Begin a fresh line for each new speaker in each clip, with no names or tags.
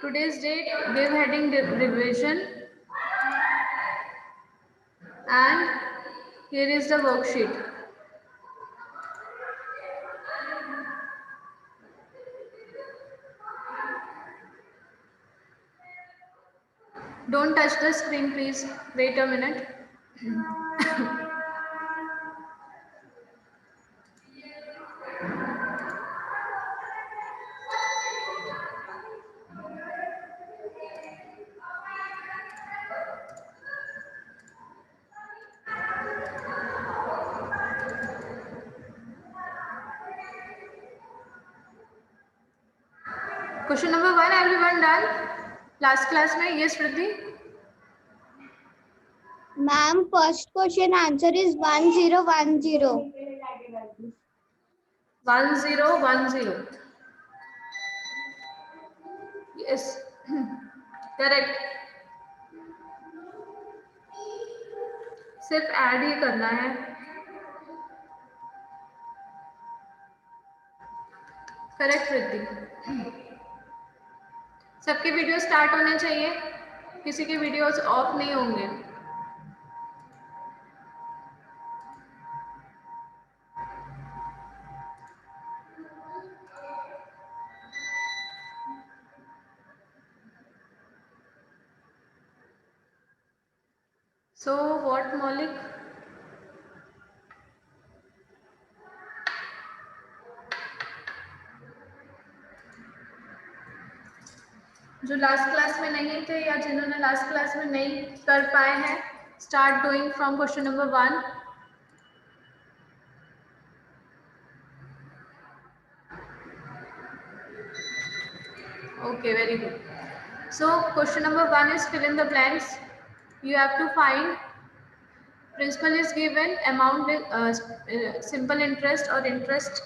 Today's date, give heading revision, and here is the worksheet. Don't touch the screen, please. Wait a minute. Question number 1, everyone done? Last class में yes, Vriddhi?
Ma'am, first question answer is 1010.
1010. Yes, correct. सिर्फ add ही करना है. Correct वृद्धि. सबके video start होने चाहिए, किसी के वीडियोस ऑफ नहीं होंगे. So what, Maulik? जो लास्ट क्लास में नहीं थे या जिन्होंने लास्ट क्लास में नहीं कर पाए हैं, start doing from question number 1. Okay, very good. So question number 1 is fill in the blanks. You have to find principal is given, amount is simple interest or interest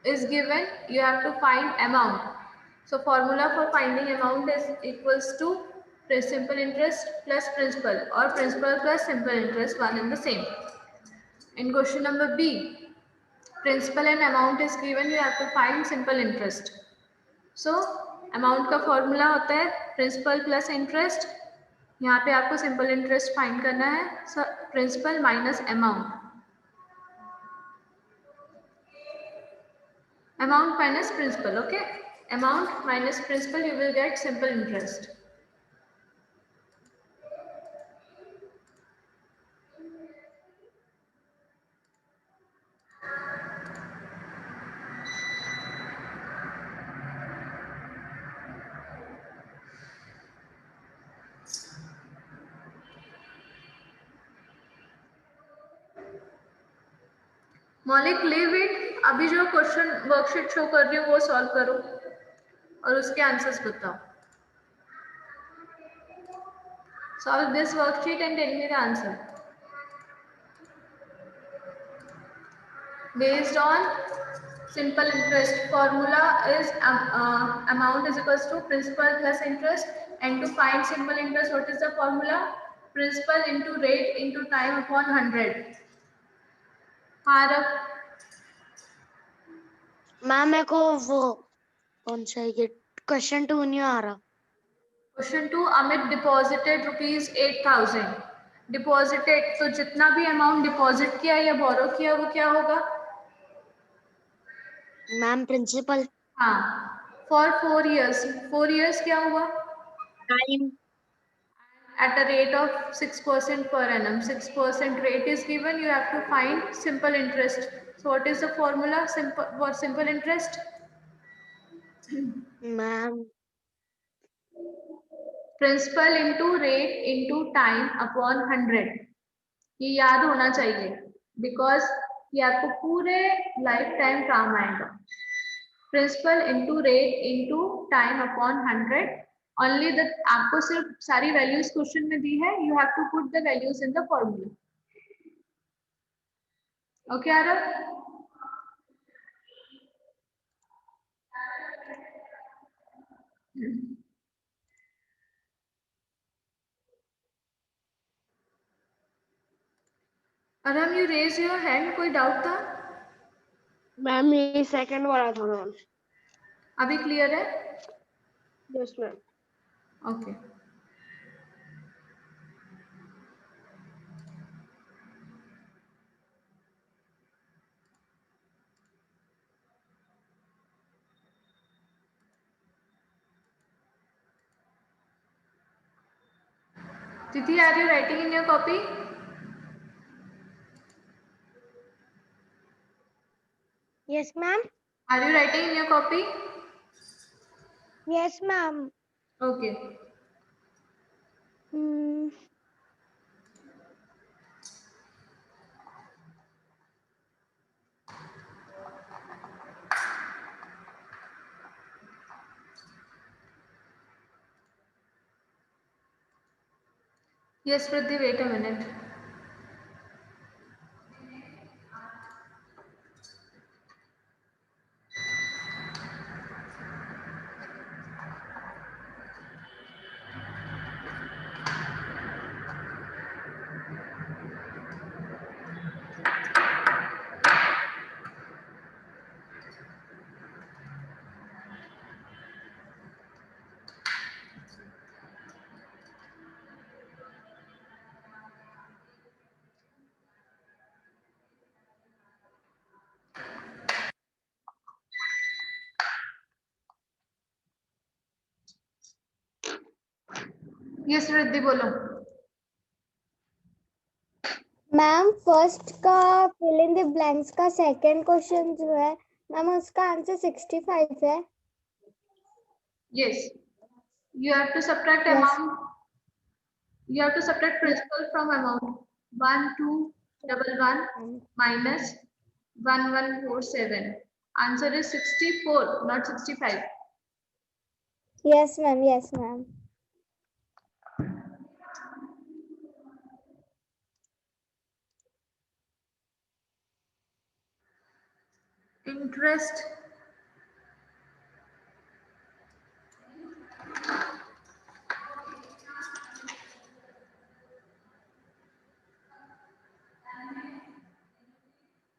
is given. You have to find amount. So formula for finding amount is equals to simple interest plus principal, or principal plus simple interest, one and the same. In question number B, principal and amount is given. You have to find simple interest. So amount का formula होता है principal plus interest. यहाँ पे आपको simple interest find करना है. So principal minus amount. Amount minus principal, okay? Amount minus principal, you will get simple interest. मौलिक leave it. अभी जो क्वेश्चन वर्कशीट शो कर रही हूँ वो सॉल्व करो और उसके आंसर्स बताओ. Solve this worksheet and tell me the answer. Based on simple interest, formula is amount is equals to principal plus interest, and to find simple interest, what is the formula? Principal into rate into time upon 100. Harap.
Ma'am मेरे को वो कौन सा ये question 2 नहीं आ रहा.
Question 2, Amit deposited rupees 8,000. Deposited, तो जितना भी अमाउंट डिपॉजिट किया या बोरो किया वो क्या होगा?
Ma'am principal.
हाँ, फॉर 4 years. 4 years क्या हुआ?
Time.
At a rate of 6% per annum. 6% rate is given. You have to find simple interest. So what is the formula for simple interest?
Ma'am
Principal into rate into time upon 100. ये याद होना चाहिए because ये आपको पूरे life time काम आएगा. Principal into rate into time upon 100. Only the आपको सिर्फ सारी वैल्यूज क्वेश्चन में दी है. You have to put the values in the formula. Okay, Arav? Aram, you raise your hand. कोई डाउट था?
मैम ये सेकंड वाला था मैम.
अभी क्लियर है?
Yes, ma'am.
Okay. Tithi, are you writing in your copy?
Yes, ma'am.
Are you writing in your copy?
Yes, ma'am.
Okay.
Hmm.
Yes, Priti, wait a minute. Yes, Riddhi, बोलो.
Ma'am first का fill in the blanks का second question जो है ma'am उसका answer 65 है.
Yes. You have to subtract
Yes.
amount. You have to subtract principal from amount. 1211 minus 1147. Answer is 64, not 65.
Yes, ma'am. Yes, ma'am.
Interest.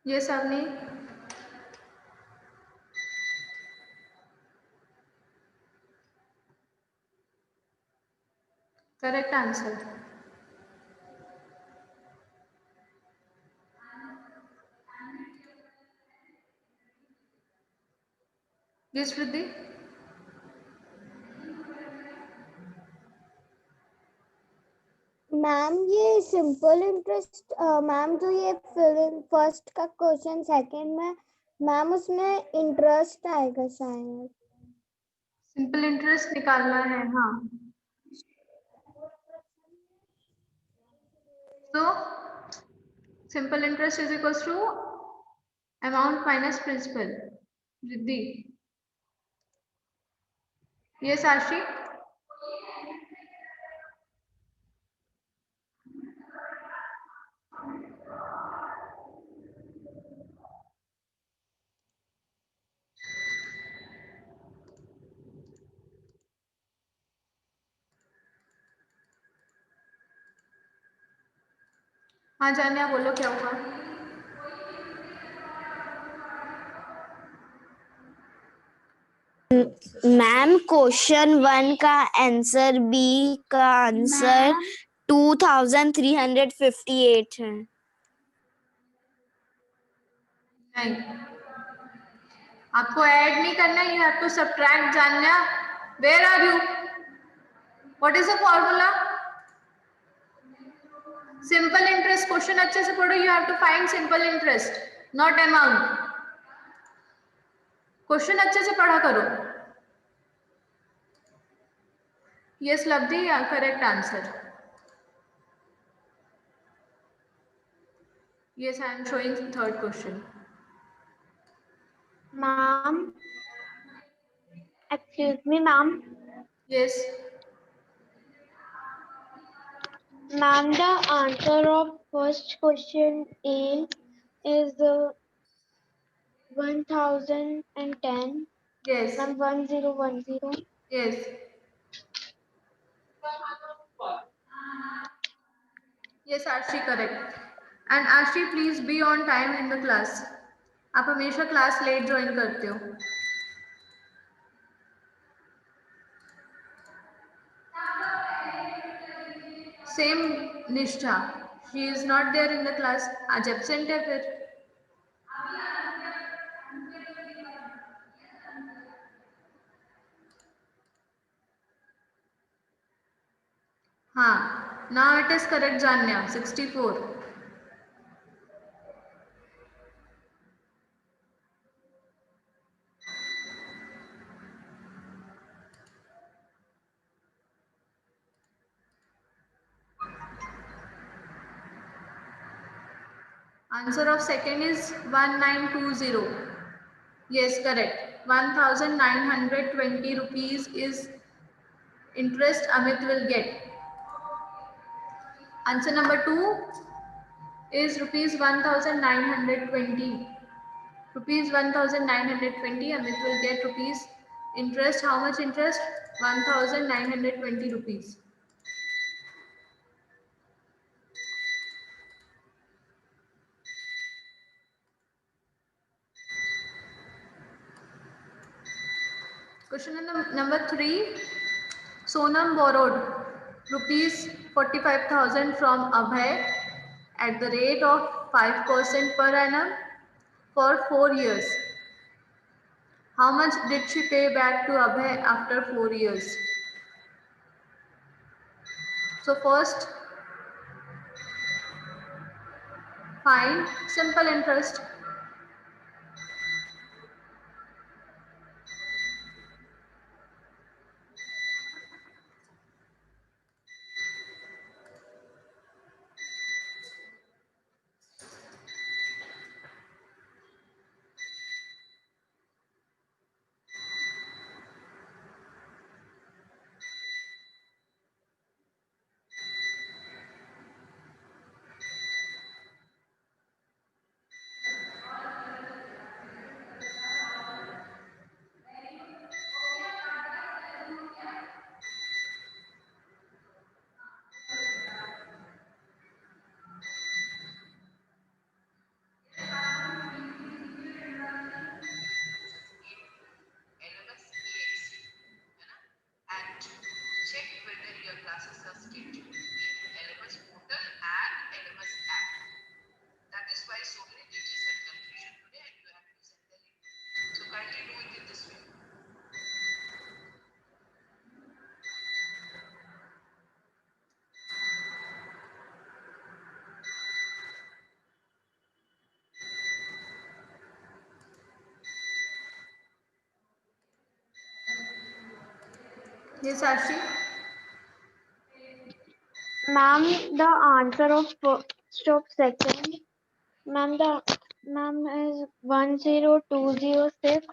Yes, Avni. Correct answer. Yes, Riddhi.
Ma'am ये simple interest ma'am जो ये fill in first का question second में ma'am उसमें interest आएगा शायद.
Simple interest निकालना है. हाँ. So, simple interest is equals to amount minus principal. Riddhi. Yes, Ashi. हाँ जानिया, बोलो क्या हुआ.
मैम क्वेश्चन 1 का आंसर बी का आंसर 2358 है.
नहीं, आपको ऐड नहीं करना. You have to subtract. Janiya, where are you? What is the formula? Simple interest question अच्छे से पढ़ो. You have to find simple interest, not amount. Question अच्छे से पढ़ा करो. Yes Labdhi, correct answer. Yes, I am showing third question.
Ma'am, excuse me, ma'am.
Yes.
Ma'am, the answer of first question is 1010.
Yes.
Ma'am, 1010.
Yes. Yes, Arshi, correct. And Arshi, please be on time in the class. आप हमेशा class late join करते हो. Same Nishtha, she is not there in the class, आज absent है फिर। हाँ, now it is correct Janya, 64। Answer of second is 1920. Yes, correct. 1920 rupees is interest Amit will get. Answer number 2 is rupees 1920. Rupees 1920 Amit will get rupees interest. How much interest? 1920 rupees. Question number 3. Sonam borrowed rupees 45,000 from Abhay at the rate of 5% per annum for 4 years. How much did she pay back to Abhay after 4 years? So first, find simple interest. Yes, Ashi.
Ma'am, the answer of first of second. Ma'am, the ma'am is 10206.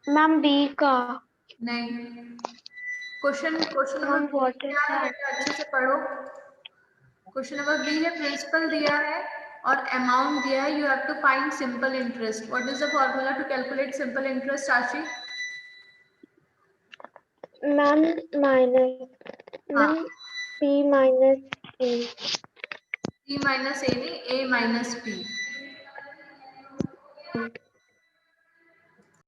Ma'am, B का.
नहीं, question
Ma'am,
number
what is
क्या है
that?
बेटा, अच्छे से पढ़ो। Question number B है, principal दिया है और अमाउंट दिया है, you have to find simple interest. What is the formula to calculate simple interest, Ashi?
Ma'am, minus.
हाँ,
Ma'am, P minus A.
p minus A नहीं, a माइनस पी।